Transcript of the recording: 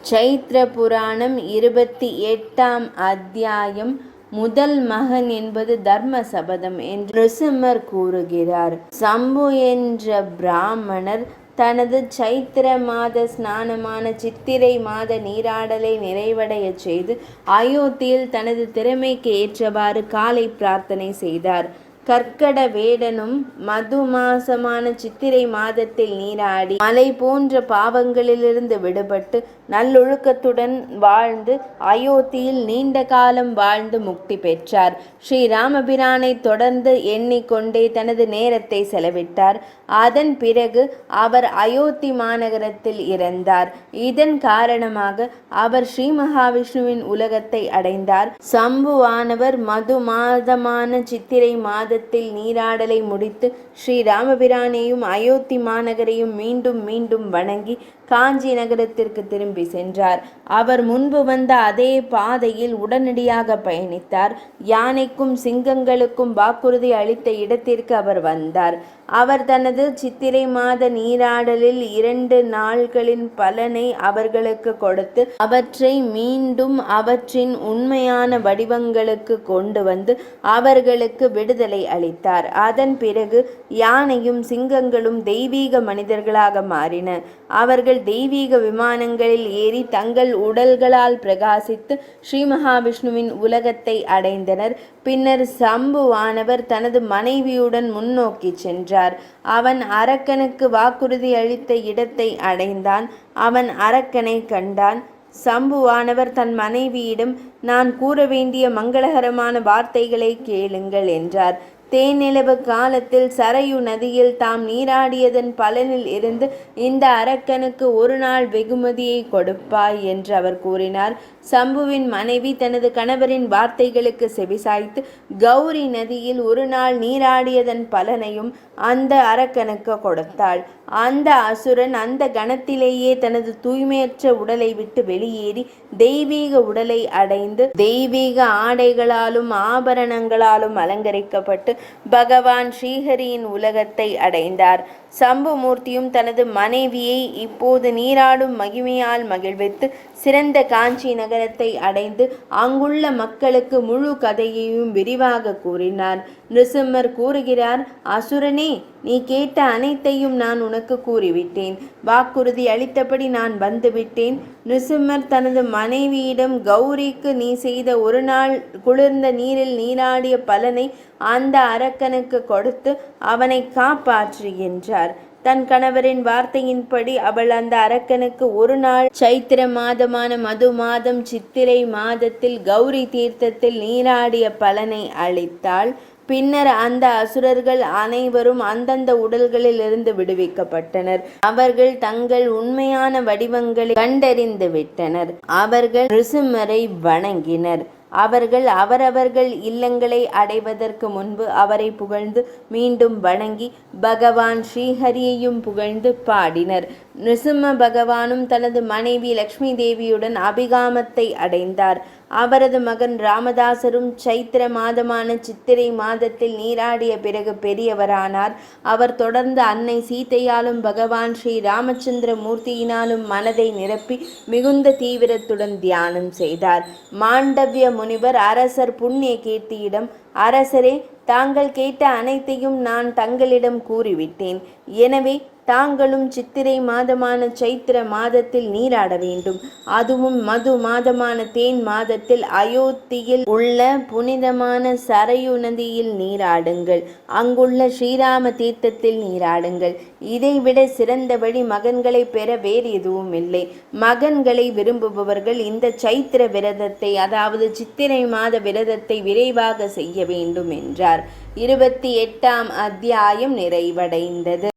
சைத்திர புராணம் 28ஆம் அத்தியாயம். முதல் மகன் என்பது தர்ம சபதம் என்று நிருசிம்மர் கூறுகிறார். சம்பு என்ற பிராமணர் தனது சைத்திர மாத ஸ்நானமான சித்திரை மாத நீராடலை நிறைவடையச் செய்து அயோத்தியில் தனது திறமைக்கு ஏற்றவாறு காலை பிரார்த்தனை செய்தார். கர்க்கட வேடனும் மது மாசமான சித்திரை மாதத்தில் நீராடி மலை போன்ற பாவங்களிலிருந்து விடுபட்டு நல்லொழுக்கத்துடன் வாழ்ந்து அயோத்தியில் நீண்ட காலம் வாழ்ந்து முக்தி பெற்றார். ஸ்ரீராமபிரானை தொடர்ந்து எண்ணிக்கொண்டே தனது நேரத்தை செலவிட்டார். அதன் பிறகு அவர் அயோத்தி மாநகரத்தில் இறந்தார். இதன் காரணமாக அவர் ஸ்ரீ மகாவிஷ்ணுவின் உலகத்தை அடைந்தார். சம்புவானவர் மது மாதமான சித்திரை மாதத்தில் நீராடலை முடித்து ஸ்ரீராமபிரானையும் அயோத்தி மாநகரையும் மீண்டும் மீண்டும் வணங்கி காஞ்சி நகரத்திற்கு திரும்பி சென்றார். அவர் முன்பு வந்த அதே பாதையில் உடனடியாக பயணித்தார். யானைக்கும் சிங்கங்களுக்கும் வாக்குறுதி அளித்த இடத்திற்கு அவர் வந்தார். அவர் தனது சித்திரை மாத நீராடலில் 2 நாள்களின் பலனை அவர்களுக்கு கொடுத்து அவற்றை மீண்டும் அவற்றின் உண்மையான வடிவங்களுக்கு கொண்டு வந்து அவர்களுக்கு விடுதலை அளித்தார். அதன் பிறகு யானையும் சிங்கங்களும் தெய்வீக மனிதர்களாக மாறின. அவர்கள் தெய்வீக விமானங்களில் ஏறி தங்கள் உடல்களால் பிரகாசித்து ஸ்ரீ மகாவிஷ்ணுவின் உலகத்தை அடைந்தனர். பின்னர் சம்புவானவர் தனது மனைவியுடன் முன்னோக்கி சென்றார். அவன் அரக்கனுக்கு வாக்குறுதி அளித்த இடத்தை அடைந்தான். அவன் அரக்கனை கண்டான். சம்புவானவர் தன் மனைவியிடம், நான் கூற வேண்டிய மங்களகரமான வார்த்தைகளை கேளுங்கள் என்றார். தேனிலவு காலத்தில் சரையு நதியில் தாம் நீராடியதன் பலனில் இருந்து இந்த அரக்கனுக்கு 1 நாள் வெகுமதியை கொடுப்பாய் என்று அவர் கூறினார். சம்புவின் மனைவி தனது கணவரின் வார்த்தைகளுக்கு செவிசாய்த்து கௌரி நதியில் 1 நாள் நீராடியதன் பலனையும் அந்த அரக்கனுக்கு கொடுத்தாள். அந்த அசுரன் அந்த கணத்திலேயே தனது தூய்மையற்ற உடலை விட்டு வெளியேறி தெய்வீக உடலை அடைந்து தெய்வீக ஆடைகளாலும் ஆபரணங்களாலும் அலங்கரிக்கப்பட்டு பகவான் ஸ்ரீஹரியின் உலகத்தை அடைந்தார். சம்புமூர்த்தியும் தனது மனைவியை இப்போது நீராடும் மகிமையால் மகிழ்வித்து சிறந்த காஞ்சி நகரத்தை அடைந்து அங்குள்ள மக்களுக்கு முழு கதையையும் விரிவாக கூறினார். நிருசிம்மர் கூறுகிறார், அசுரனே, நீ கேட்ட அனைத்தையும் நான் உனக்கு கூறிவிட்டேன். வாக்குறுதி அளித்தபடி நான் வந்துவிட்டேன். நிருசிம்மர் தனது மனைவியிடம், கௌரிக்கு நீ செய்த 1 நாள் குளிர்ந்த நீரில் நீராடிய பலனை அந்த அரக்கனுக்கு கொடுத்து அவனை காப்பாற்று என்றார். தன் கணவரின் வார்த்தையின்படி அவள் அந்த அரக்கனுக்கு 1 நாள் சைத்திர மாதமான மது மாதம் சித்திரை மாதத்தில் கௌரி தீர்த்தத்தில் நீராடிய பலனை அளித்தாள். பின்னர் அந்த அசுரர்கள் அனைவரும் அந்தந்த உடல்களில் இருந்து விடுவிக்கப்பட்டனர். அவர்கள் தங்கள் உண்மையான வடிவங்களை கண்டறிந்து விட்டனர். அவர்கள் நிருசிம்மரை வணங்கினர். அவர்கள் அவரவர்கள் இல்லங்களை அடைவதற்கு முன்பு அவரை புகழ்ந்து மீண்டும் வணங்கி பகவான் ஸ்ரீஹரியையும் புகழ்ந்து பாடினர். நிருசிம்ம பகவானும் தனது மனைவி லக்ஷ்மி தேவியுடன் அபிகாமத்தை அடைந்தார். அவரது மகன் ராமதாசரும் சைத்திர மாதமான சித்திரை மாதத்தில் நீராடிய பிறகு பெரியவரானார். அவர் தொடர்ந்து அன்னை சீதையாலும் பகவான் ஸ்ரீ ராமச்சந்திர மூர்த்தியினாலும் மனதை நிரப்பி மிகுந்த தீவிரத்துடன் தியானம் செய்தார். மாண்டவ்ய முனிவர் அரசர் புண்ணிய கீர்த்தியிடம், அரசரே, தாங்கள் கேட்ட அனைத்தையும் நான் தங்களிடம் கூறிவிட்டேன். எனவே தாங்களும் சித்திரை மாதமான சைத்திர மாதத்தில் நீராட வேண்டும். அதுவும் மது மாதமான தேன் மாதத்தில் அயோத்தியில் உள்ள புனிதமான சரையு நதியில் நீராடுங்கள். அங்குள்ள ஸ்ரீராம தீர்த்தத்தில் நீராடுங்கள். இதைவிட சிறந்த வழி மகன்களை பெற வேறு எதுவும் இல்லை. மகன்களை விரும்புபவர்கள் இந்த சைத்திர விரதத்தை, அதாவது சித்திரை மாத விரதத்தை விரைவாக செய்ய வேண்டும் என்றார். 28ஆம் அத்தியாயம் நிறைவடைந்தது.